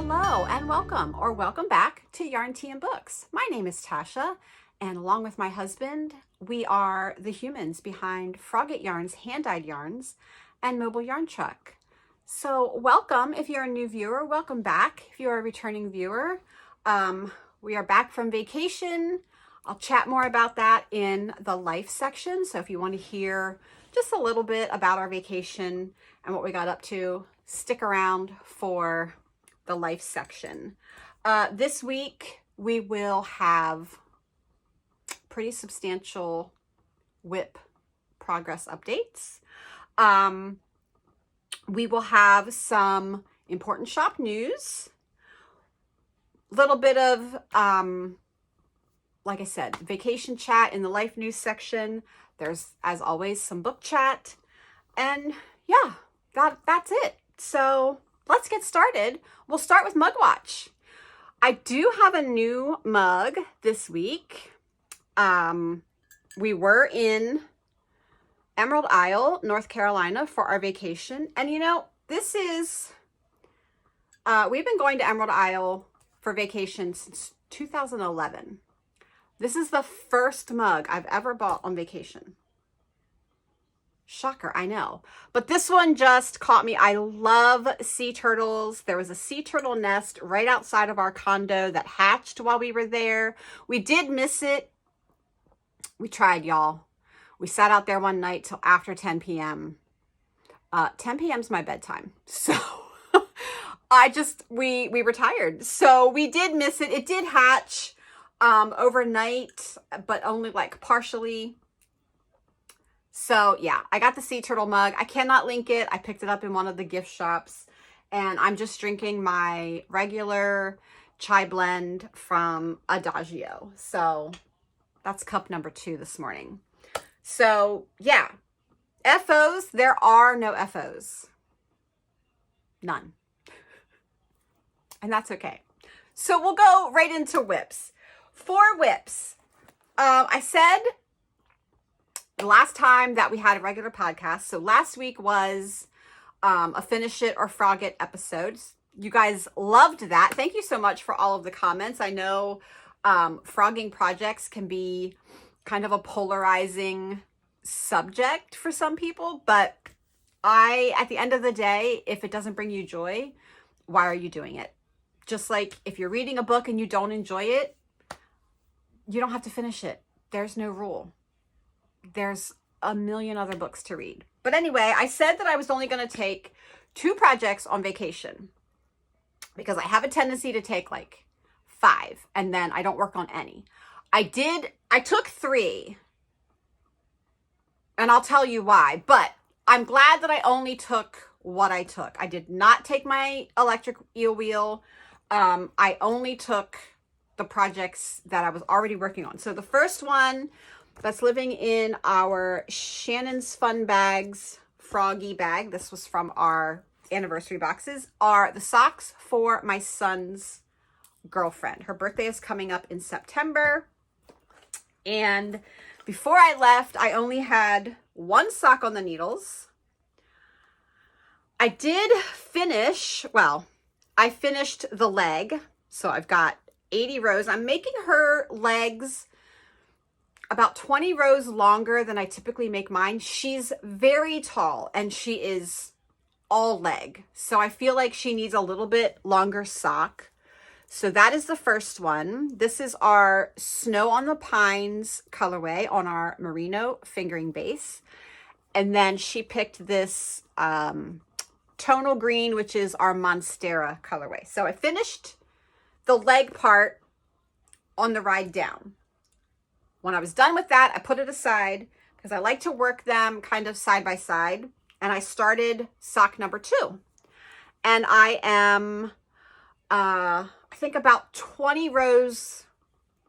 Hello and welcome or welcome back to Yarn Tea and Books. My name is Tasha, and along with my husband, we are the humans behind Frogget Yarns, Hand-Dyed Yarns, and Mobile Yarn Truck. So welcome if you're a new viewer, welcome back if you're a returning viewer. We are back from vacation. I'll chat more about that in the life section. So if you want to hear just a little bit about our vacation and what we got up to, stick around for the life section. This week we will have pretty substantial WIP progress updates. We will have some important shop news, little bit of like I said, vacation chat in the life news section. There's, as always, some book chat, and yeah, that's it. So let's get started. We'll start with Mugwatch. I do have a new mug this week. We were in Emerald Isle, North Carolina for our vacation. And you know, this is, we've been going to Emerald Isle for vacation since 2011. This is the first mug I've ever bought on vacation. Shocker, I know. But this one just caught me. I love sea turtles. There was a sea turtle nest right outside of our condo that hatched while we were there. We did miss it. We tried, y'all. We sat out there one night till after 10 p.m. 10 p.m. is my bedtime. So we were tired. So we did miss it. It did hatch overnight, but only like partially. So yeah, I got the sea turtle mug. I cannot link it. I picked it up in one of the gift shops, and I'm just drinking my regular chai blend from Adagio. So that's cup number 2 this morning. So yeah, FOs, there are no FOs. None. And that's okay. So we'll go right into whips. 4 whips. I said the last time that we had a regular podcast, so last week was a Finish It or Frog It episode. You guys loved that. Thank you so much for all of the comments. I know frogging projects can be kind of a polarizing subject for some people, but at the end of the day, if it doesn't bring you joy, why are you doing it? Just like if you're reading a book and you don't enjoy it, you don't have to finish it. There's no rule. There's a million other books to read. But anyway, I said that I was only going to take 2 projects on vacation because I have a tendency to take like 5 and then I don't work on any. I took 3 and I'll tell you why, but I'm glad that I only took what I took. I did not take my electric eel wheel. I only took the projects that I was already working on. So the first one that's living in our Shannon's Fun Bags Froggy bag, this was from our anniversary boxes, are the socks for my son's girlfriend. Her birthday is coming up in September. And before I left, I only had 1 sock on the needles. I did finish, well, I finished the leg. So I've got 80 rows. I'm making her legs about 20 rows longer than I typically make mine. She's very tall and she is all leg. So I feel like she needs a little bit longer sock. So that is the first one. This is our Snow on the Pines colorway on our merino fingering base. And then she picked this tonal green, which is our Monstera colorway. So I finished the leg part on the ride down. When I was done with that, I put it aside because I like to work them kind of side by side. And I started sock number 2. And I am, I think about 20 rows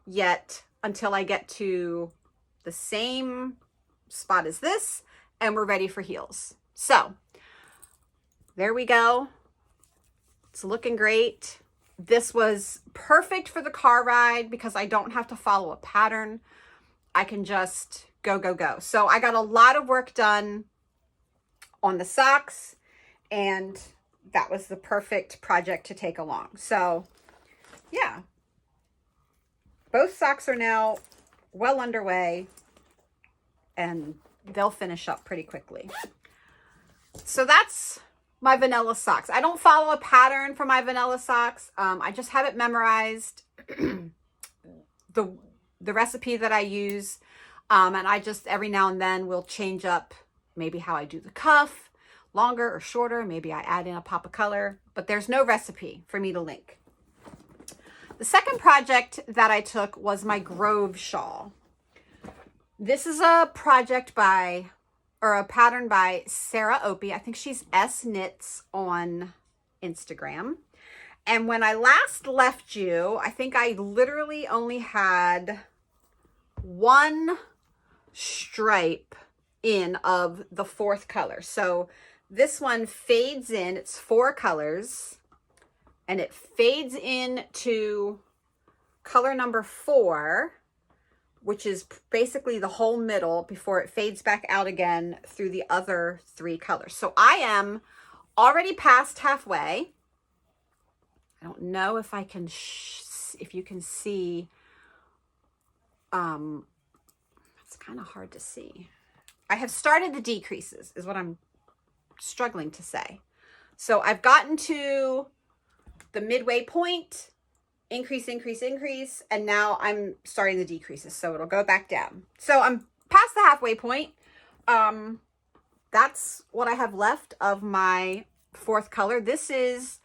yet until I get to the same spot as this. And we're ready for heels. So there we go. It's looking great. This was perfect for the car ride because I don't have to follow a pattern. I can just go, go, go. So I got a lot of work done on the socks, and that was the perfect project to take along. So yeah, both socks are now well underway and they'll finish up pretty quickly. So that's my vanilla socks. I don't follow a pattern for my vanilla socks. I just have it memorized, the recipe that I use. And I just every now and then will change up maybe how I do the cuff, longer or shorter. Maybe I add in a pop of color, but there's no recipe for me to link. The second project that I took was my Grove shawl. This is a project by, or a pattern by Sarah Opie. I think she's S Knits on Instagram. And when I last left you, I think I literally only had one stripe in of the fourth color. So this one fades in, it's 4 colors, and it fades into color number 4, which is basically the whole middle before it fades back out again through the other 3 colors. So I am already past halfway. I don't know if I can, if you can see, it's kind of hard to see. I have started the decreases is what I'm struggling to say. So I've gotten to the midway point, increase, increase, increase, and now I'm starting the decreases. So it'll go back down. So I'm past the halfway point. That's what I have left of my 4th color. This is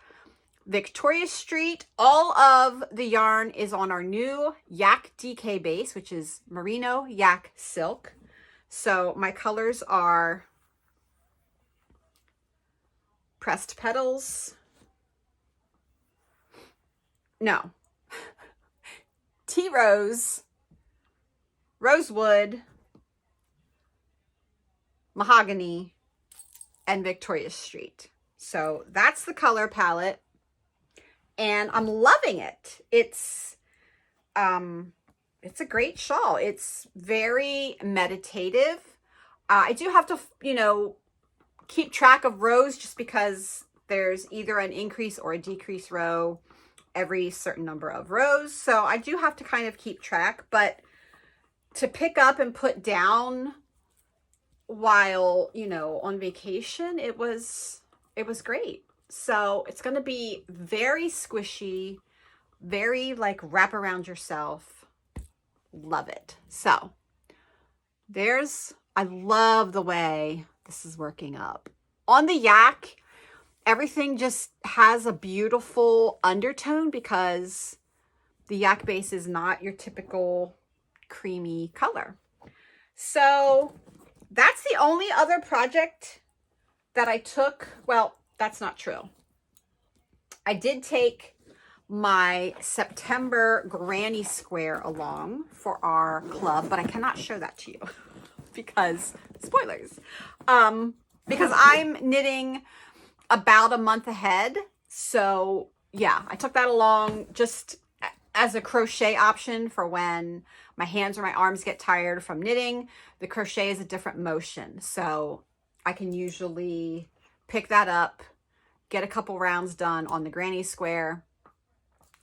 Victoria Street. All of the yarn is on our new Yak DK base, which is Merino Yak Silk. So my colors are Pressed Petals. No. Tea Rose, Rosewood, Mahogany, and Victoria Street. So that's the color palette. And I'm loving it. It's a great shawl. It's very meditative. I do have to, you know, keep track of rows just because there's either an increase or a decrease row every certain number of rows. So I do have to kind of keep track, but to pick up and put down while, you know, on vacation, it was great. So it's going to be very squishy, very like wrap around yourself. Love it. So I love the way this is working up. On the Yak, everything just has a beautiful undertone because the Yak base is not your typical creamy color. So that's the only other project that I took. Well, that's not true. I did take my September granny square along for our club, but I cannot show that to you because spoilers. Because I'm knitting about a month ahead. So yeah, I took that along just as a crochet option for when my hands or my arms get tired from knitting. The crochet is a different motion. So I can usually pick that up, get a couple rounds done on the granny square,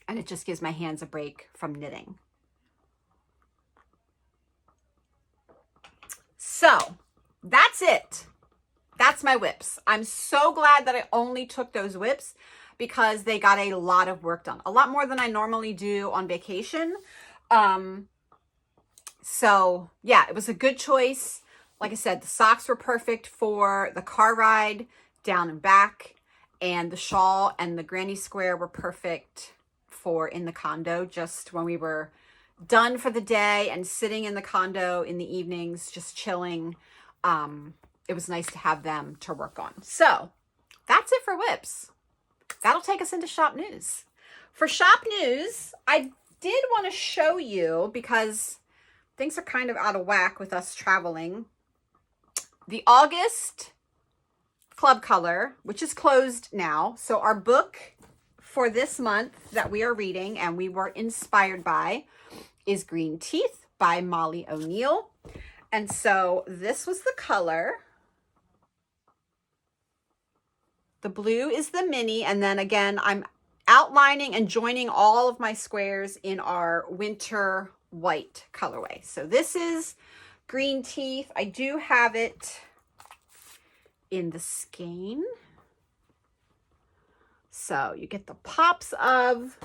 and it just gives my hands a break from knitting. So that's it. That's my whips. I'm so glad that I only took those whips because they got a lot of work done. A lot more than I normally do on vacation. So yeah, it was a good choice. Like I said, the socks were perfect for the car ride down and back, and the shawl and the granny square were perfect for in the condo, just when we were done for the day and sitting in the condo in the evenings, just chilling. It was nice to have them to work on. So that's it for whips. That'll take us into shop news. For shop news, I did want to show you, because things are kind of out of whack with us traveling, the August club color, which is closed now. So our book for this month that we are reading and we were inspired by is Greenteeth by Molly O'Neill. And so this was the color. The blue is the mini. And then again, I'm outlining and joining all of my squares in our winter white colorway. So this is Greenteeth. I do have it in the skein. So you get the pops of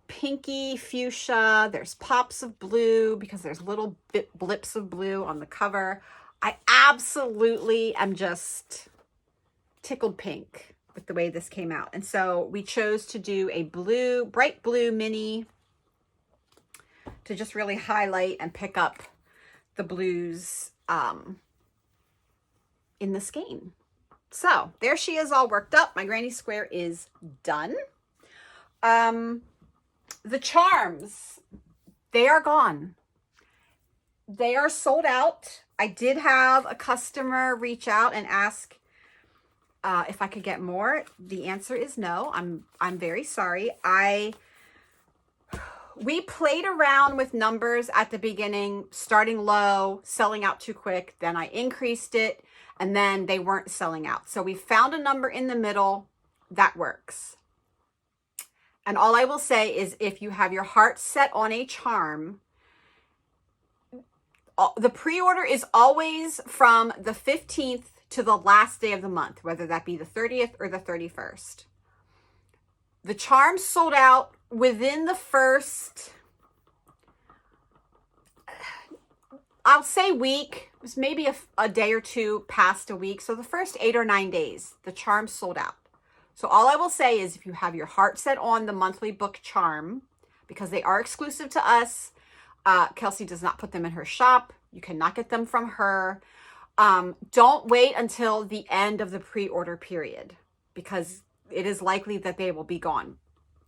pinky fuchsia. There's pops of blue because there's little blips of blue on the cover. I absolutely am just tickled pink with the way this came out. And so we chose to do a blue, bright blue mini to just really highlight and pick up the blues in the skein. So there she is, all worked up. My granny square is done. The charms, they are gone. They are sold out. I did have a customer reach out and ask if I could get more. The answer is no. I'm very sorry. We played around with numbers at the beginning, starting low, selling out too quick. Then I increased it, and then they weren't selling out. So we found a number in the middle that works. And all I will say is if you have your heart set on a charm, the pre-order is always from the 15th to the last day of the month, whether that be the 30th or the 31st. The charms sold out within the first, I'll say week. It was maybe a day or two past a week. So the first 8 or 9 days, the charms sold out. So all I will say is if you have your heart set on the monthly book charm, because they are exclusive to us, Kelsey does not put them in her shop. You cannot get them from her. Don't wait until the end of the pre-order period because it is likely that they will be gone.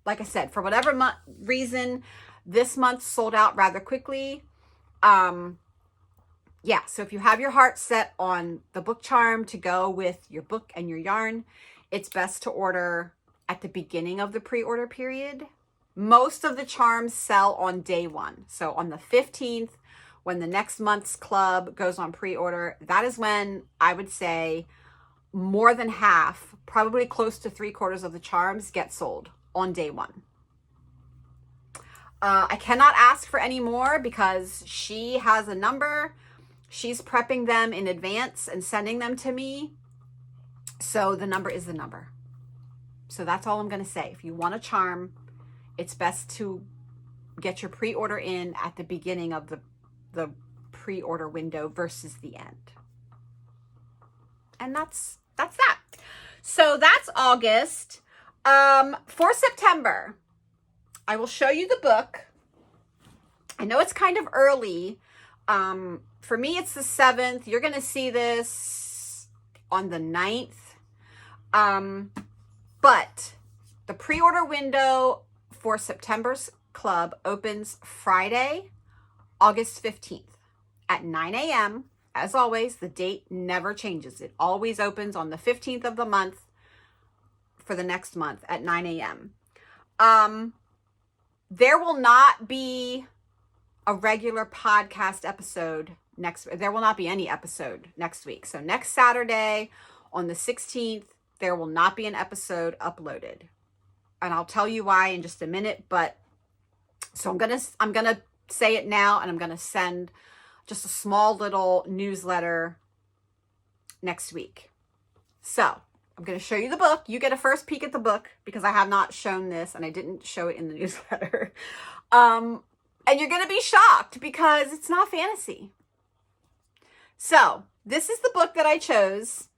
Like I said, for whatever reason, this month sold out rather quickly. Yeah, so if you have your heart set on the book charm to go with your book and your yarn, it's best to order at the beginning of the pre-order period. Most of the charms sell on day one. So on the 15th, when the next month's club goes on pre-order, that is when I would say more than half, probably close to 3/4 of the charms get sold on day one. I cannot ask for any more because she has a number. She's prepping them in advance and sending them to me. So the number is the number. So that's all I'm going to say. If you want a charm, it's best to get your pre-order in at the beginning of the pre-order window versus the end. And that's that. So that's August. For September, I will show you the book. I know it's kind of early. For me, it's the 7th. You're going to see this on the 9th. But the pre-order window for September's club opens Friday, August 15th at 9 a.m. As always, the date never changes. It always opens on the 15th of the month for the next month at 9 a.m. There will not be a regular podcast episode there will not be any episode next week. So next Saturday on the 16th, there will not be an episode uploaded. And I'll tell you why in just a minute, but so I'm going to say it now, and I'm going to send just a small little newsletter next week. So I'm going to show you the book. You get a first peek at the book because I have not shown this and I didn't show it in the newsletter. And you're going to be shocked because it's not fantasy. So this is the book that I chose.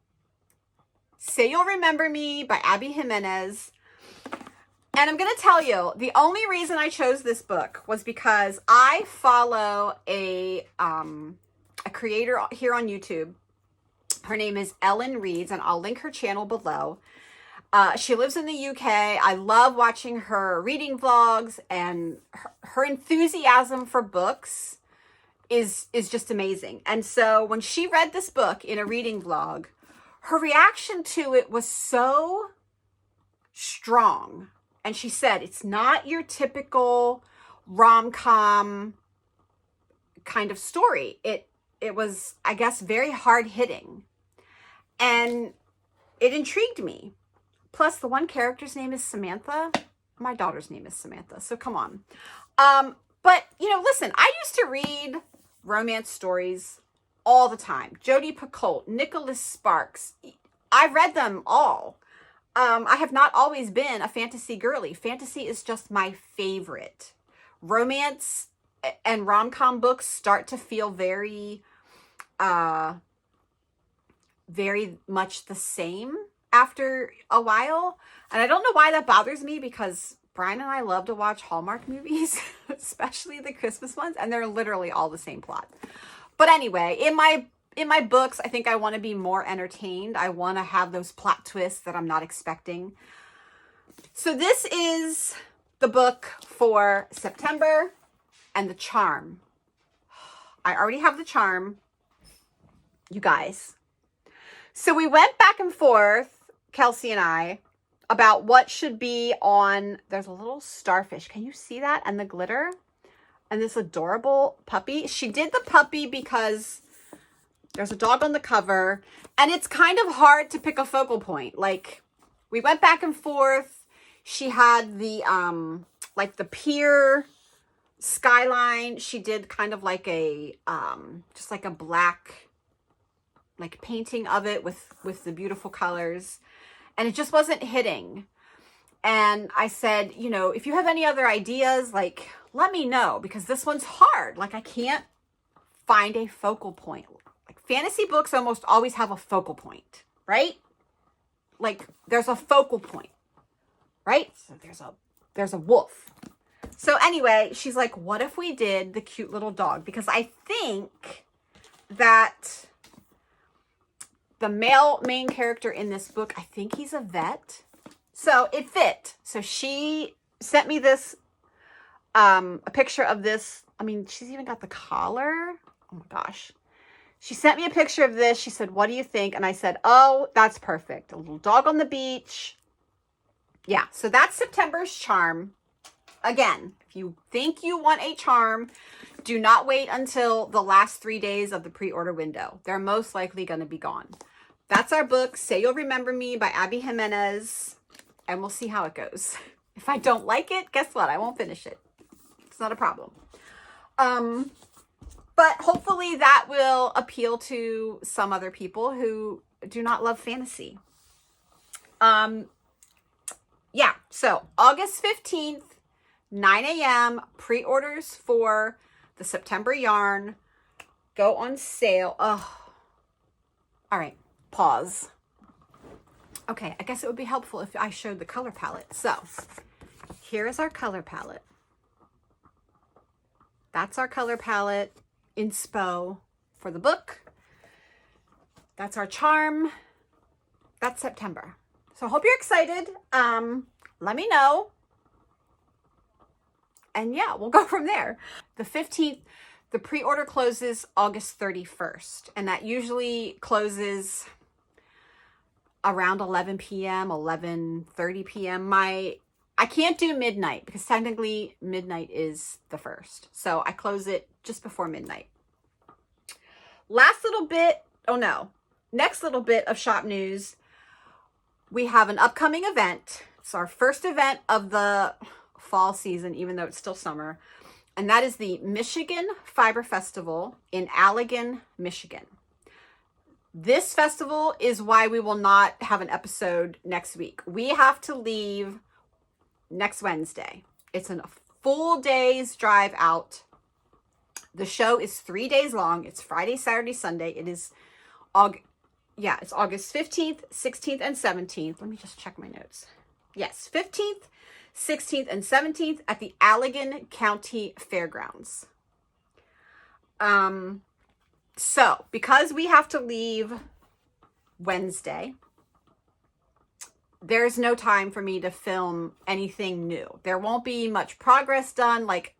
Say You'll Remember Me by Abby Jimenez. And I'm going to tell you, the only reason I chose this book was because I follow a creator here on YouTube. Her name is Ellen Reads, and I'll link her channel below. She lives in the UK. I love watching her reading vlogs, and her enthusiasm for books is just amazing. And so when she read this book in a reading vlog, her reaction to it was so strong. And she said, it's not your typical rom-com kind of story. It was, I guess, very hard-hitting. And it intrigued me. Plus, the one character's name is Samantha. My daughter's name is Samantha, so come on. But, you know, listen, I used to read romance stories all the time. Jodi Picoult, Nicholas Sparks. I've read them all. I have not always been a fantasy girly. Fantasy is just my favorite. Romance and rom-com books start to feel very much the same after a while. And I don't know why that bothers me, because Brian and I love to watch Hallmark movies, especially the Christmas ones, and they're literally all the same plot. But anyway, in my books, I think I want to be more entertained. I want to have those plot twists that I'm not expecting. So this is the book for September, and the charm. I already have the charm, you guys. So we went back and forth, Kelsey and I, about what should be on. There's a little starfish. Can you see that? And the glitter? And this adorable puppy. She did the puppy because there's a dog on the cover, and it's kind of hard to pick a focal point. Like, we went back and forth. She had the, like the pier skyline. She did kind of like a, just like a black, like painting of it with the beautiful colors, and it just wasn't hitting. And I said, you know, if you have any other ideas, like, let me know, because this one's hard. Like, I can't find a focal point. Like, fantasy books almost always have a focal point, right? Like, there's a focal point, right? So there's a wolf. So anyway, she's like, what if we did the cute little dog? Because I think that the main character in this book, I think he's a vet. So it fit. So she sent me this, a picture of this. I mean, she's even got the collar. Oh my gosh. She sent me a picture of this. She said, what do you think? And I said, oh, that's perfect. A little dog on the beach. Yeah. So that's September's charm. Again, if you think you want a charm, do not wait until the last 3 days of the pre-order window. They're most likely going to be gone. That's our book, Say You'll Remember Me by Abby Jimenez. And we'll see how it goes. If I don't like it, guess what? I won't finish it. It's not a problem. But hopefully that will appeal to some other people who do not love fantasy. Yeah, so August 15th, 9 a.m. pre-orders for the September yarn go on sale. Oh, all right, pause. Okay, I guess it would be helpful if I showed the color palette. So here is our color palette. That's our color palette inspo for the book. That's our charm. That's September. So I hope you're excited. Let me know. And yeah, we'll go from there. The 15th, the pre-order closes August 31st. And that usually closes around 11 p.m., 11:30 p.m. I can't do midnight because technically midnight is the 1st. So I close it just before midnight. Next little bit of shop news. We have an upcoming event. It's our first event of the fall season, even though it's still summer. And that is the Michigan Fiber Festival in Allegan, Michigan. This festival is why we will not have an episode next week. We have to leave next Wednesday. It's a full day's drive out. The show is 3 days long. It's Friday, Saturday, Sunday. It is it's August 15th, 16th, and 17th. Let me just check my notes. Yes, 15th, 16th, and 17th at the Allegan County Fairgrounds. So because we have to leave Wednesday, there's no time for me to film anything new. There won't be much progress done. Like,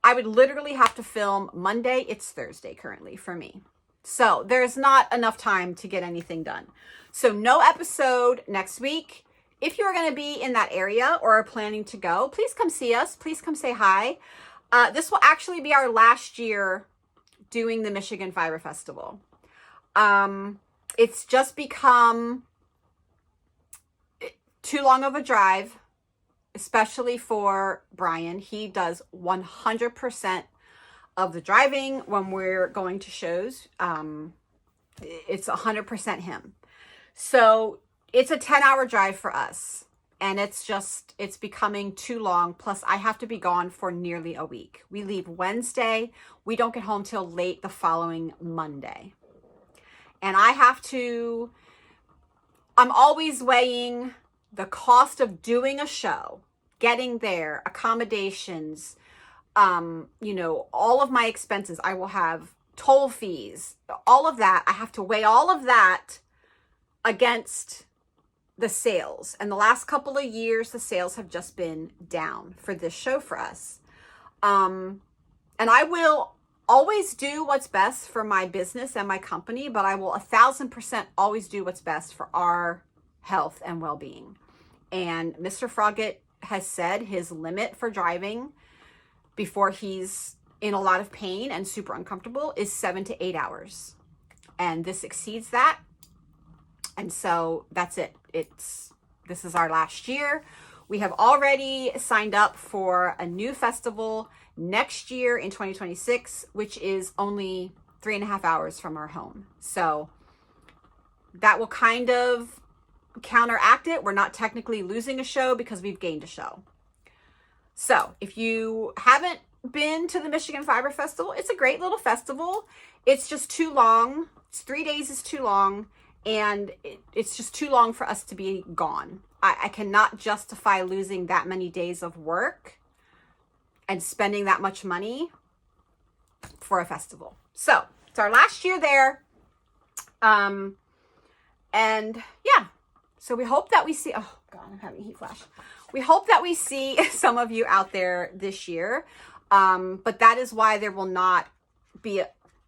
I would literally have to film Monday. It's Thursday currently for me. So there's not enough time to get anything done. So no episode next week. If you're going to be in that area or are planning to go, please come see us. Please come say hi. This will actually be our last year doing the Michigan Fiber Festival. It's just become, too long of a drive, especially for Brian. He does 100% of the driving when we're going to shows. It's 100% him. So it's a 10-hour drive for us. And it's becoming too long. Plus, I have to be gone for nearly a week. We leave Wednesday. We don't get home till late the following Monday. And I'm always weighing the cost of doing a show, getting there, accommodations, all of my expenses. I will have toll fees, all of that. I have to weigh all of that against the sales. And the last couple of years, the sales have just been down for this show for us. And I will always do what's best for my business and my company, but I will 1,000% always do what's best for our health and well-being. And Mr. Froggett has said his limit for driving before he's in a lot of pain and super uncomfortable is 7 to 8 hours. And this exceeds that. And so that's it. This is our last year. We have already signed up for a new festival next year in 2026, which is only 3.5 hours from our home. So that will kind of counteract it. We're not technically losing a show because we've gained a show. So if you haven't been to the Michigan Fiber Festival, it's a great little festival. It's just too long. 3 days is too long. And it's just too long for us to be gone. I cannot justify losing that many days of work and spending that much money for a festival. So it's our last year there. And yeah, so we hope that we see, oh God, I'm having a heat flash. We hope that we see some of you out there this year. But that is why there will not be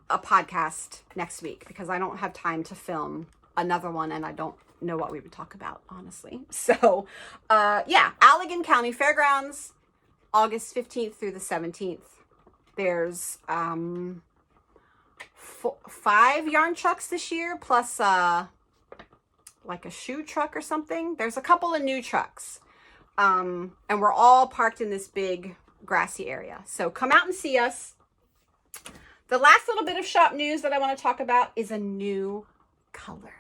a podcast next week, because I don't have time to film another one, and I don't know what we would talk about, honestly. So, yeah, Allegan County Fairgrounds, August 15th through the 17th. There's 5 yarn trucks this year, plus like a shoe truck or something. There's a couple of new trucks, and we're all parked in this big grassy area. So come out and see us. The last little bit of shop news that I want to talk about is a new color.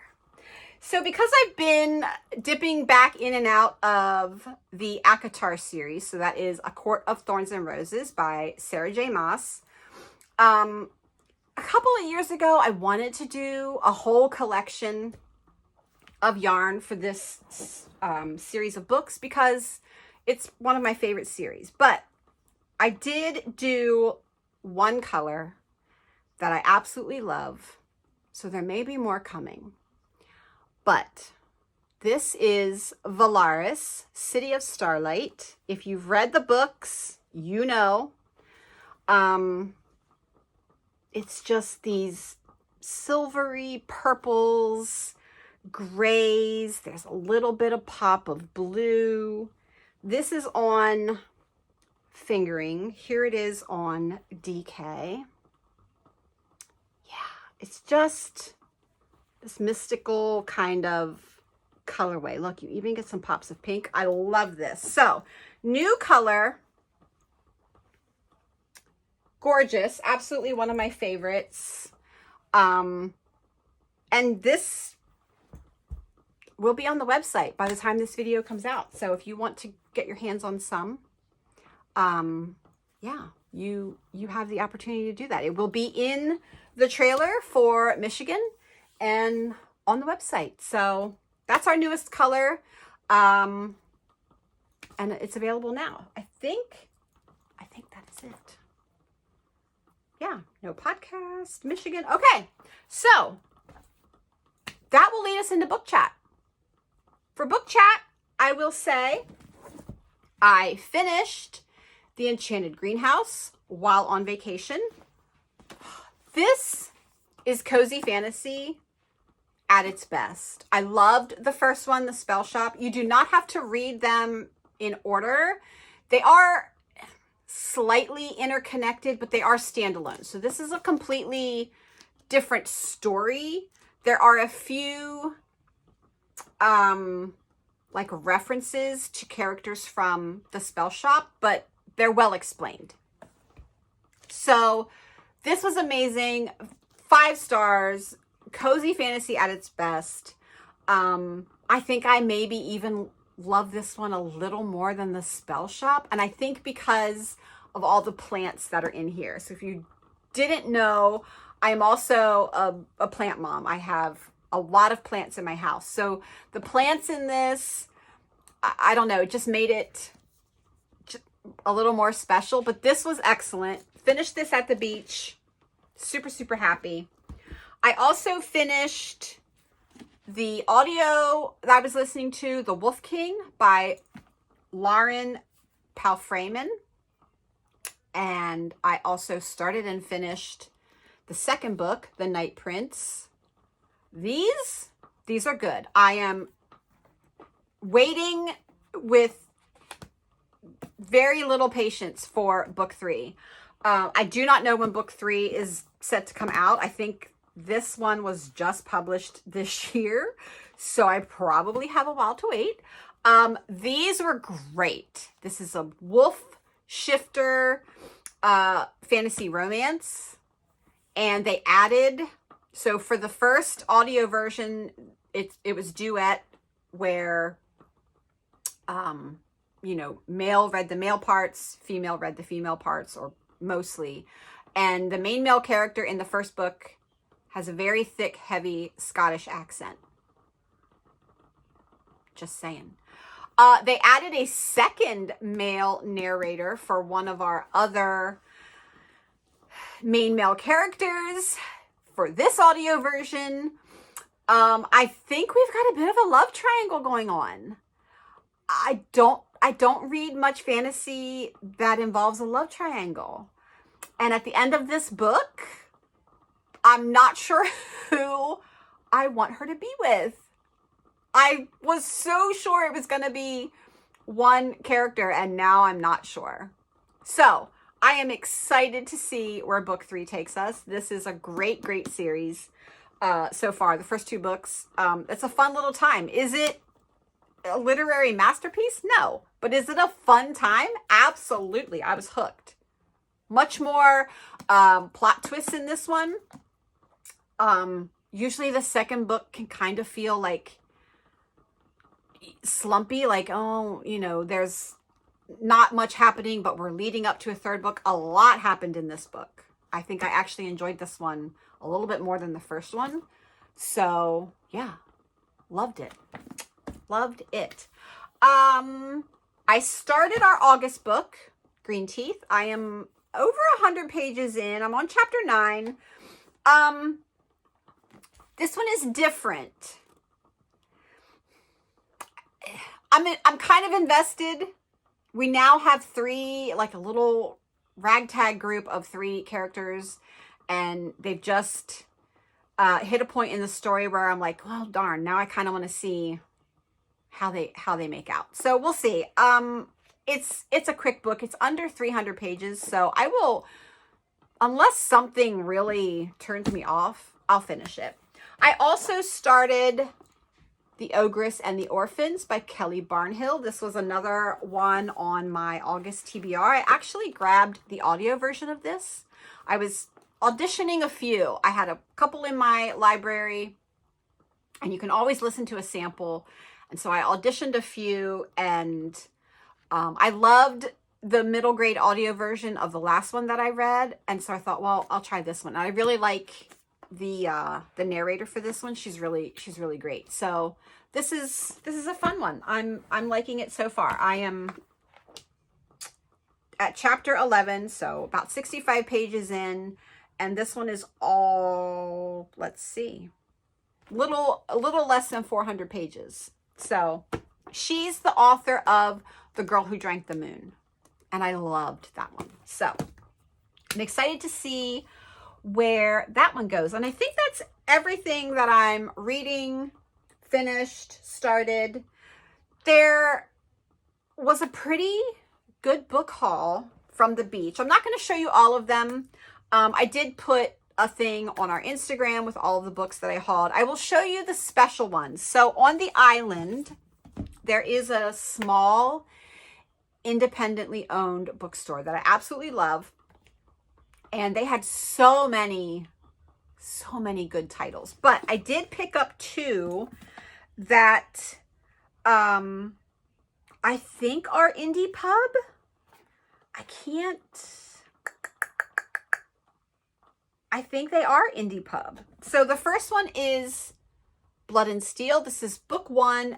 So because I've been dipping back in and out of the ACOTAR series, so that is A Court of Thorns and Roses by Sarah J. Maas. A couple of years ago, I wanted to do a whole collection of yarn for this series of books because it's one of my favorite series. But I did do one color that I absolutely love, so there may be more coming. But this is Velaris-City of Starlight. If you've read the books, you know. It's just these silvery purples, grays. There's a little bit of pop of blue. This is on fingering. Here it is on DK. Yeah, it's just this mystical kind of colorway. Look, you even get some pops of pink. I love this. So, new color. Gorgeous. Absolutely one of my favorites. And this will be on the website by the time this video comes out. So if you want to get your hands on some, yeah, you have the opportunity to do that. It will be in the trailer for Michigan and on the website. So that's our newest color. And it's available now. I think that is it. Yeah, no podcast, Michigan. Okay, so that will lead us into book chat. For book chat, I will say I finished The Enchanted Greenhouse while on vacation. This is cozy fantasy at its best. I loved the first one, The Spell Shop. You do not have to read them in order. They are slightly interconnected, but they are standalone. So this is a completely different story. There are a few like references to characters from the spell shop, but they're well explained. So this was amazing. 5 stars, cozy fantasy at its best. I think I maybe even love this one a little more than the spell shop. And I think because of all the plants that are in here. So if you didn't know, I'm also a plant mom. I have a lot of plants in my house. So the plants in this, I don't know, it just made it a little more special, but this was excellent. Finished this at the beach. Super, super happy. I also finished the audio that I was listening to, The Wolf King by Lauren Palfreyman. And I also started and finished the second book, The Night Prince. These are good. I am waiting with very little patience for book 3. I do not know when book 3 is set to come out. I think this one was just published this year, so I probably have a while to wait. These were great. This is a wolf shifter fantasy romance, and they added, so for the first audio version, it was duet where you know, male read the male parts, female read the female parts, or mostly. And the main male character in the first book has a very thick, heavy Scottish accent. Just saying. They added a second male narrator for one of our other main male characters for this audio version. I think we've got a bit of a love triangle going on. I don't read much fantasy that involves a love triangle. And at the end of this book, I'm not sure who I want her to be with. I was so sure it was going to be one character, and now I'm not sure. So I am excited to see where book 3 takes us. This is a great, great series so far. The first 2 books, it's a fun little time. Is it a literary masterpiece? No. But is it a fun time? Absolutely. I was hooked. Much more plot twists in this one. Usually the second book can kind of feel like slumpy, like, oh, you know, there's not much happening, but we're leading up to a third book. A lot happened in this book. I think I actually enjoyed this one a little bit more than the first one. So yeah, loved it. Loved it. I started our August book, Greenteeth. I am over 100 pages in. I'm on chapter 9. This one is different. I'm kind of invested. We now have 3, like a little ragtag group of 3 characters, and they've just hit a point in the story where I'm like, well, darn, now I kind of want to see how they make out. So we'll see. It's a quick book. It's under 300 pages, so I will, unless something really turns me off, I'll finish it. I also started The Ogress and the Orphans by Kelly Barnhill. This was another one on my August TBR. I actually grabbed the audio version of this. I was auditioning a few. I had a couple in my library, and you can always listen to a sample. And so I auditioned a few, and I loved the middle grade audio version of the last one that I read. And so I thought, well, I'll try this one. And I really like the narrator for this one. She's really great. So this is a fun one. I'm liking it so far. I am at chapter 11, so about 65 pages in, and this one is all, let's see, a little less than 400 pages. So she's the author of The Girl Who Drank the Moon, and I loved that one. So I'm excited to see where that one goes. And I think that's everything that I'm reading, finished, started. There was a pretty good book haul from the beach. I'm not going to show you all of them. I did put a thing on our Instagram with all of the books that I hauled. I will show you the special ones. So on the island, there is a small, independently owned bookstore that I absolutely love. And they had so many good titles. But I did pick up 2 that I think are indie pub. I think they are indie pub. So the first one is Blood and Steel. This is book 1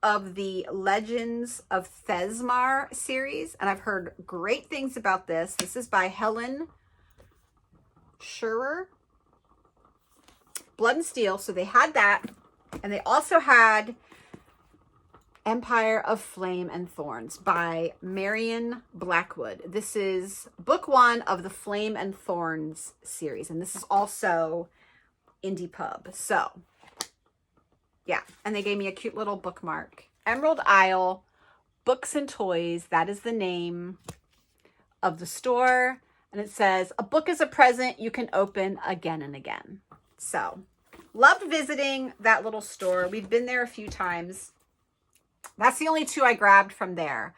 of the Legends of Thesmar series, and I've heard great things about this. This is by Helen Schurer. Blood and Steel. So they had that, and they also had Empire of Flame and Thorns by Marion Blackwood. This is book 1 of the Flame and Thorns series, and this is also indie pub. So yeah, and they gave me a cute little bookmark. Emerald Isle Books and Toys. That is the name of the store. And it says, a book is a present you can open again and again. So loved visiting that little store. We've been there a few times. That's the only 2 I grabbed from there.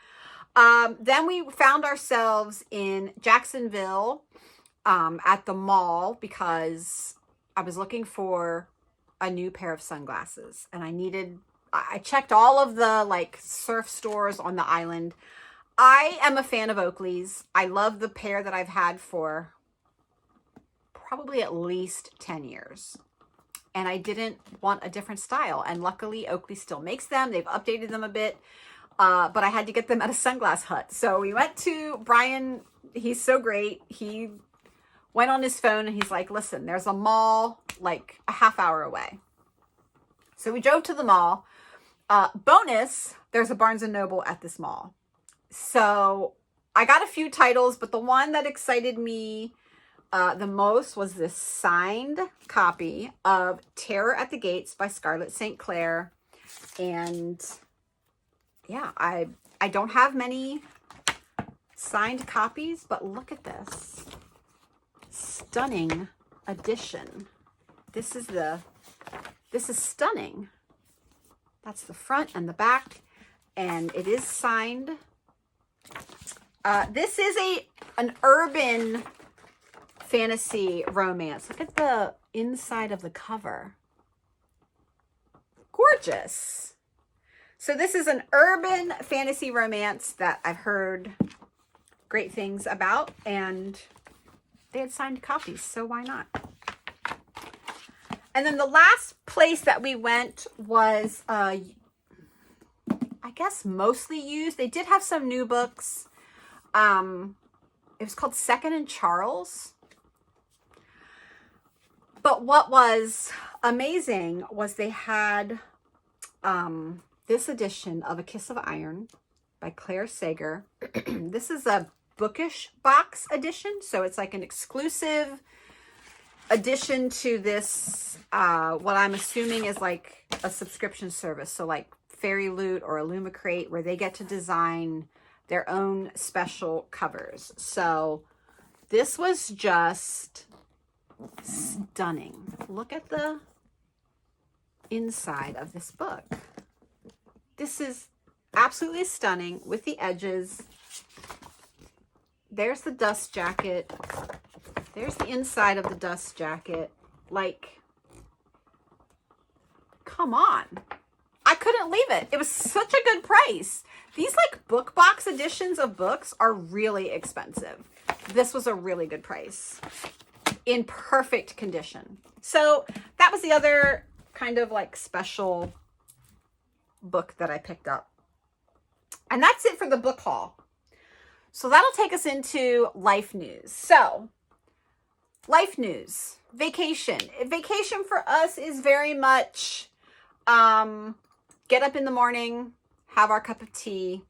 Then we found ourselves in Jacksonville at the mall because I was looking for a new pair of sunglasses, and I checked all of the like surf stores on the island. I am a fan of Oakley's. I love the pair that I've had for probably at least 10 years. And I didn't want a different style. And luckily Oakley still makes them. They've updated them a bit. But I had to get them at a Sunglass Hut. So we went to Brian. He's so great. He went on his phone and he's like, listen, there's a mall like a half hour away. So we drove to the mall. Bonus, there's a Barnes & Noble at this mall. So I got a few titles, but the one that excited me the most was this signed copy of Terror at the Gates by Scarlett St. Clair. And yeah, I don't have many signed copies, but look at this stunning edition. This is stunning. That's the front and the back, and it is signed. This is an urban fantasy romance. Look at the inside of the cover. Gorgeous. So this is an urban fantasy romance that I've heard great things about, and they had signed copies, so why not? And then the last place that we went was, I guess, mostly used. They did have some new books. It was called Second and Charles. But what was amazing was they had this edition of A Kiss of Iron by Claire Sager. This is a bookish box edition, so it's like an exclusive addition to this, what I'm assuming is like a subscription service. So like Fairy Loot or Illumicrate, where they get to design their own special covers. So this was just stunning. Look at the inside of this book. This is absolutely stunning with the edges. There's the dust jacket. There's the inside of the dust jacket. Like, come on. I couldn't leave it. It was such a good price. These like book box editions of books are really expensive. This was a really good price in perfect condition. So that was the other kind of like special book that I picked up. And that's it for the book haul. So that'll take us into life news. So life news, vacation. Vacation for us is very much get up in the morning, have our cup of tea,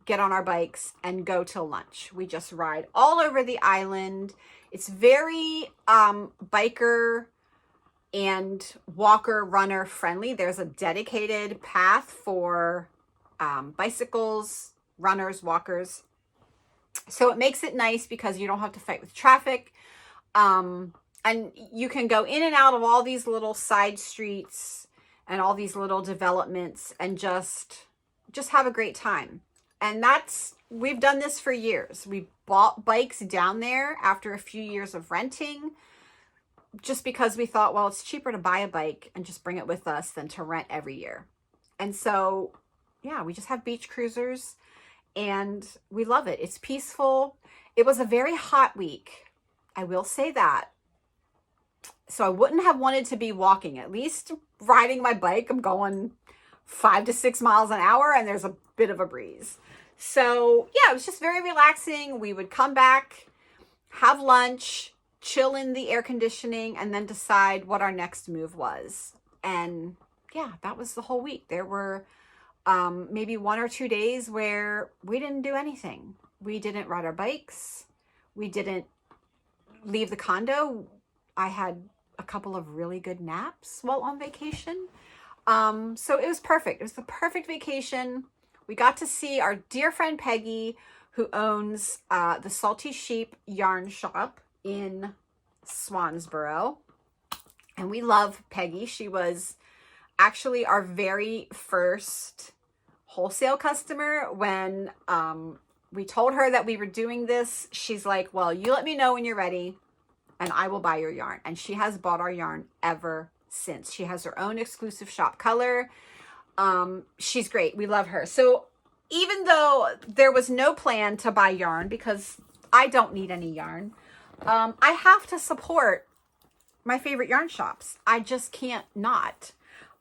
get on our bikes, and go till lunch. We just ride all over the island. It's very biker and walker runner friendly. There's a dedicated path for bicycles, runners, walkers. So it makes it nice because you don't have to fight with traffic. And you can go in and out of all these little side streets and all these little developments and just have a great time. And we've done this for years. We bought bikes down there after a few years of renting, just because we thought, well, it's cheaper to buy a bike and just bring it with us than to rent every year. And so, yeah, we just have beach cruisers and we love it. It's peaceful. It was a very hot week, I will say that. So I wouldn't have wanted to be walking. At least riding my bike, I'm going 5 to 6 miles an hour and there's a bit of a breeze. So yeah, it was just very relaxing. We would come back, have lunch, chill in the air conditioning, and then decide what our next move was. And yeah, that was the whole week. There were maybe 1 or 2 days where we didn't do anything. We didn't ride our bikes. We didn't leave the condo. I had a couple of really good naps while on vacation. So it was perfect. It was the perfect vacation. We got to see our dear friend Peggy, who owns the Salty Sheep yarn shop in Swansboro. And we love Peggy. She was actually our very first wholesale customer. When we told her that we were doing this, she's like, well, you let me know when you're ready and I will buy your yarn. And she has bought our yarn ever since. She has her own exclusive shop color. She's great. We love her. So even though there was no plan to buy yarn, because I don't need any yarn, I have to support my favorite yarn shops. I just can't not.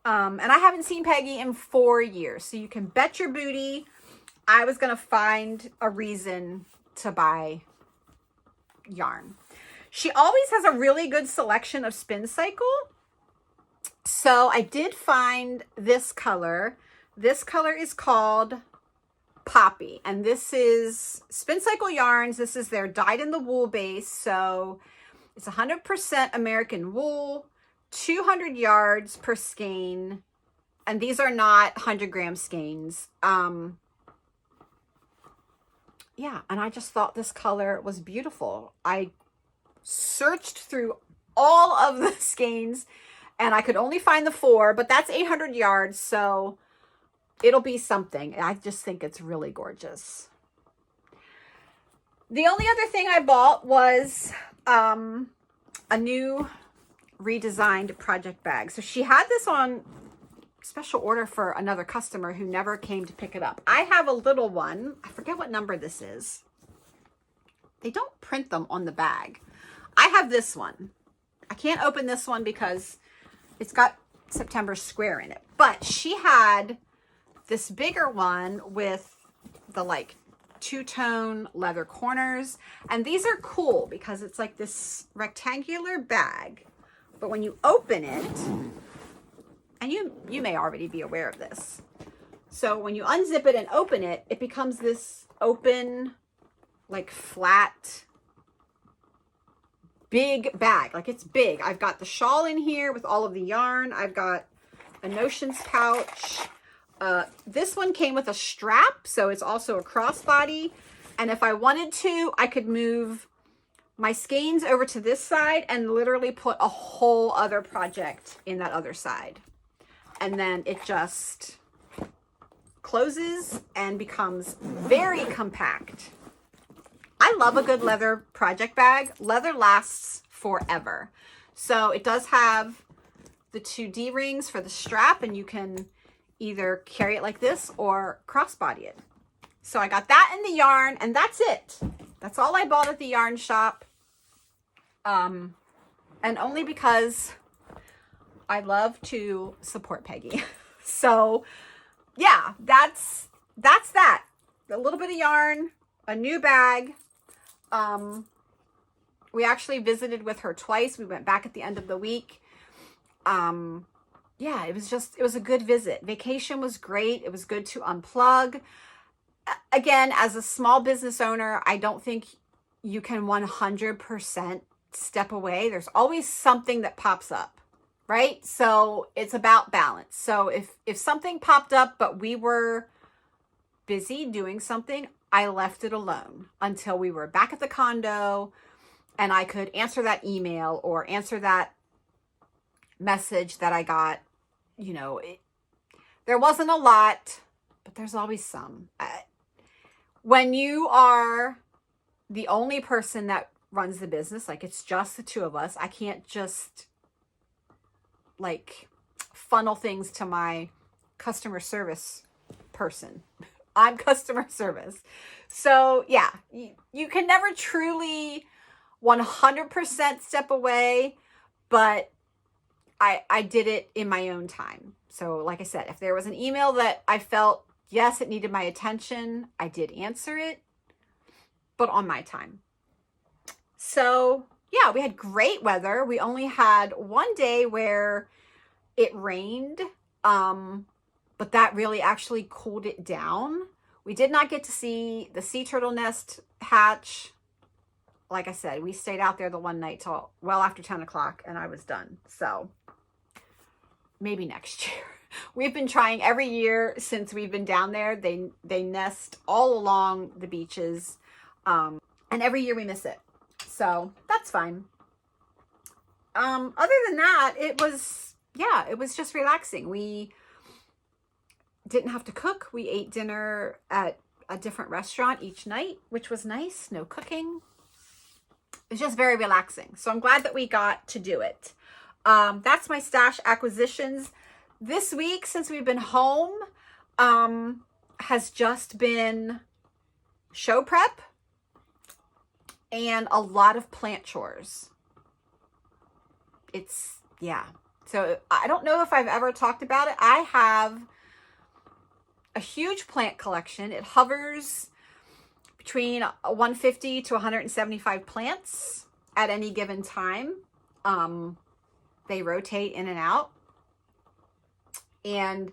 And I haven't seen Peggy in 4 years. So you can bet your booty I was going to find a reason to buy yarn. She always has a really good selection of Spincycle. So I did find this color. This color is called Poppy. And this is Spincycle yarns. This is their dyed in the wool base. So it's 100% American wool, 200 yards per skein. And these are not 100-gram skeins. Yeah, and I just thought this color was beautiful. I searched through all of the skeins and I could only find the 4, but that's 800 yards, so it'll be something. I just think it's really gorgeous. The only other thing I bought was a new redesigned project bag. So she had this on special order for another customer who never came to pick it up. I have a little one. I forget what number this is. They don't print them on the bag. I have this one. I can't open this one because it's got September Square in it. But she had this bigger one with the like two-tone leather corners. And these are cool because it's like this rectangular bag. But when you open it, and you may already be aware of this. So when you unzip it and open it, it becomes this open, like flat, big bag. Like it's big. I've got the shawl in here with all of the yarn. I've got a notions pouch. This one came with a strap, so it's also a crossbody. And if I wanted to, I could move my skeins over to this side and literally put a whole other project in that other side. And then it just closes and becomes very compact. I love a good leather project bag. Leather lasts forever. So it does have the 2 D-rings for the strap, and you can either carry it like this or crossbody it. So I got that in the yarn, and that's it. That's all I bought at the yarn shop. And only because I love to support Peggy. So yeah, that's that. A little bit of yarn, a new bag. We actually visited with her twice. We went back at the end of the week. Yeah, it was a good visit. Vacation was great. It was good to unplug. Again, as a small business owner, I don't think you can 100% step away. There's always something that pops up, right? So it's about balance. So if something popped up, but we were busy doing something, I left it alone until we were back at the condo and I could answer that email or answer that message that I got you know, there wasn't a lot, but there's always some. When you are the only person that runs the business, like it's just the two of us, I can't just like funnel things to my customer service person. I'm customer service. So yeah, you can never truly 100% step away, but I did it in my own time. So like I said, if there was an email that I felt, yes, it needed my attention, I did answer it, but on my time. So yeah, we had great weather. We only had one day where it rained, but that really actually cooled it down. We did not get to see the sea turtle nest hatch. Like I said, we stayed out there the one night till well after 10 o'clock and I was done. So maybe next year. We've been trying every year since we've been down there. They nest all along the beaches. And every year we miss it. So that's fine. Other than that, it was just relaxing. We didn't have to cook. We ate dinner at a different restaurant each night, which was nice. No cooking. It was just very relaxing. So I'm glad that we got to do it. That's my stash acquisitions. This week, since we've been home, has just been show prep and a lot of plant chores. Yeah. So I don't know if I've ever talked about it. I have a huge plant collection. It hovers between 150 to 175 plants at any given time. They rotate in and out. And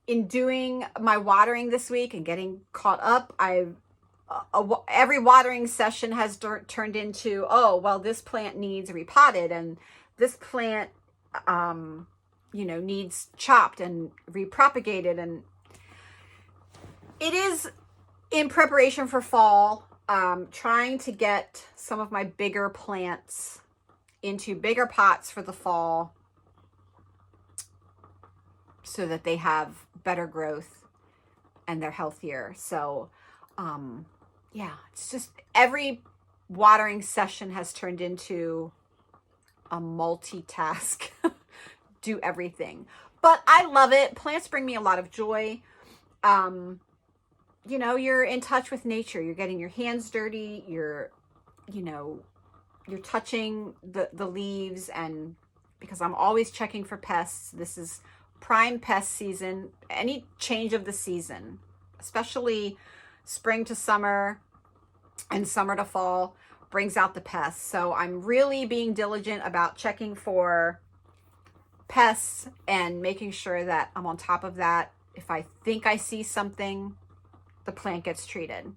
in doing my watering this week and getting caught up, every watering session has turned into, oh, well, this plant needs repotted and this plant, needs chopped and repropagated. And it is in preparation for fall, trying to get some of my bigger plants into bigger pots for the fall so that they have better growth and they're healthier. So, it's just every watering session has turned into a multitask, do everything. But I love it. Plants bring me a lot of joy. You're in touch with nature. You're getting your hands dirty. You're touching the leaves, and because I'm always checking for pests, this is prime pest season. Any change of the season, especially spring to summer and summer to fall, brings out the pests. So I'm really being diligent about checking for pests and making sure that I'm on top of that. If I think I see something, the plant gets treated,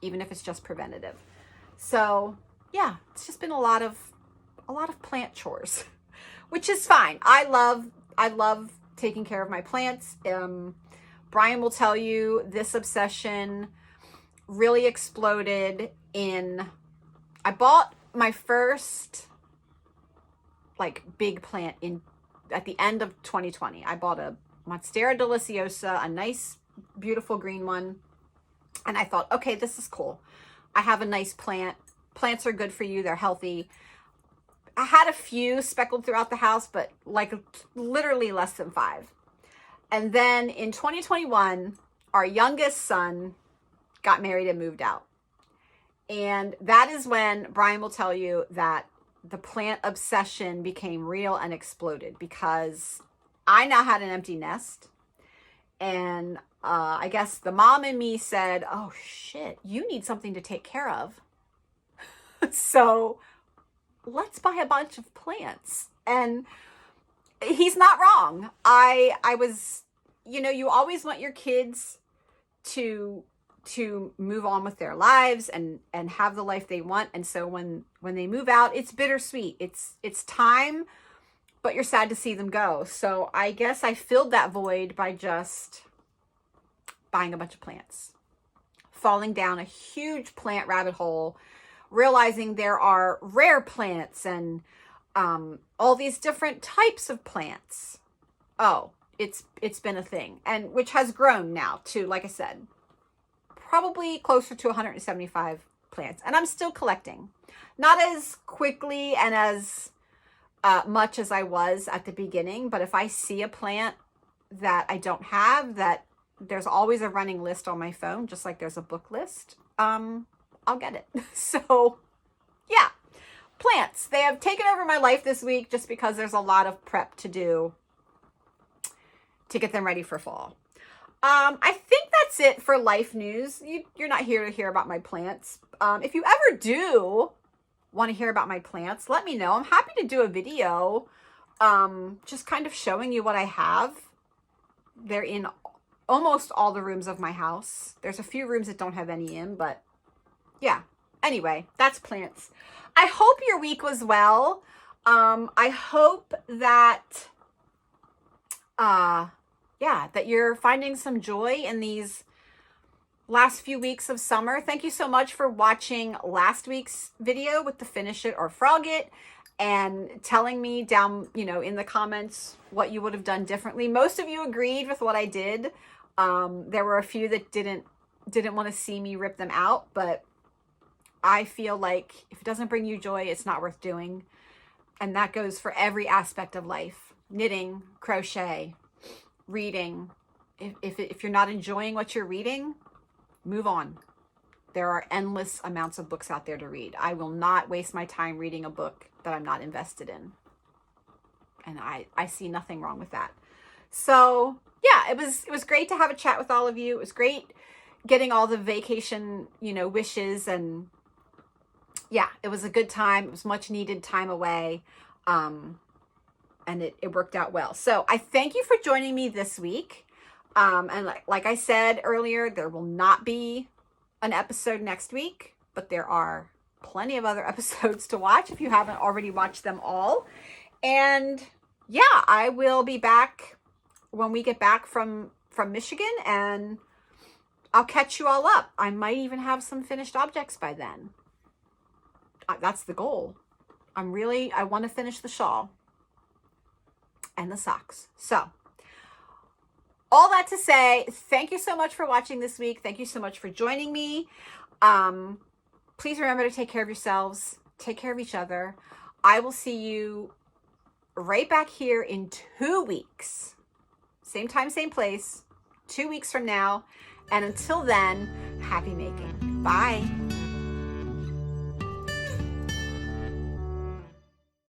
even if it's just preventative. So yeah, it's just been a lot of plant chores, which is fine. I love taking care of my plants. Brian will tell you this obsession really exploded I bought my first big plant at the end of 2020. I bought a Monstera deliciosa, a nice, beautiful green one. And I thought, okay, this is cool. I have a nice plant. Plants are good for you. They're healthy. I had a few speckled throughout the house, but literally less than 5. And then in 2021, our youngest son got married and moved out. And that is when Brian will tell you that the plant obsession became real and exploded, because I now had an empty nest. And I guess the mom in me said, oh shit, you need something to take care of. So let's buy a bunch of plants. And he's not wrong. I was, you always want your kids to move on with their lives and have the life they want. And so when they move out, it's bittersweet. It's time, but you're sad to see them go. So I guess I filled that void by just buying a bunch of plants, falling down a huge plant rabbit hole, realizing there are rare plants and all these different types of plants. oh, it's been a thing, and which has grown now to, like I said, probably closer to 175 plants, and I'm still collecting. Not as quickly and as much as I was at the beginning, but if I see a plant that I don't have, that there's always a running list on my phone, just like there's a book list, I'll get it. So yeah, plants, they have taken over my life this week just because there's a lot of prep to do to get them ready for fall. I think that's it for life news. You're not here to hear about my plants. If you ever do want to hear about my plants, let me know. I'm happy to do a video just kind of showing you what I have. They're in almost all the rooms of my house. There's a few rooms that don't have any in, but yeah. Anyway, that's plants. I hope your week was well. I hope that, yeah, that you're finding some joy in these last few weeks of summer. Thank you so much for watching last week's video with the finish it or frog it, and telling me down, in the comments what you would have done differently. Most of you agreed with what I did. There were a few that didn't want to see me rip them out, but I feel like if it doesn't bring you joy, it's not worth doing. And that goes for every aspect of life. Knitting, crochet, reading. If you're not enjoying what you're reading, move on. There are endless amounts of books out there to read. I will not waste my time reading a book that I'm not invested in. And I see nothing wrong with that. So yeah, it was great to have a chat with all of you. It was great getting all the vacation, wishes, and yeah, it was a good time. It was much needed time away. And it worked out well. So I thank you for joining me this week. And like I said earlier, there will not be an episode next week, but there are plenty of other episodes to watch if you haven't already watched them all. And yeah, I will be back when we get back from Michigan, and I'll catch you all up. I might even have some finished objects by then. That's the goal. I want to finish the shawl and the socks. So all that to say, thank you so much for watching this week. Thank you so much for joining me. Please remember to take care of yourselves. Take care of each other. I will see you right back here in 2 weeks. Same time, same place, 2 weeks from now. And until then, happy making. Bye.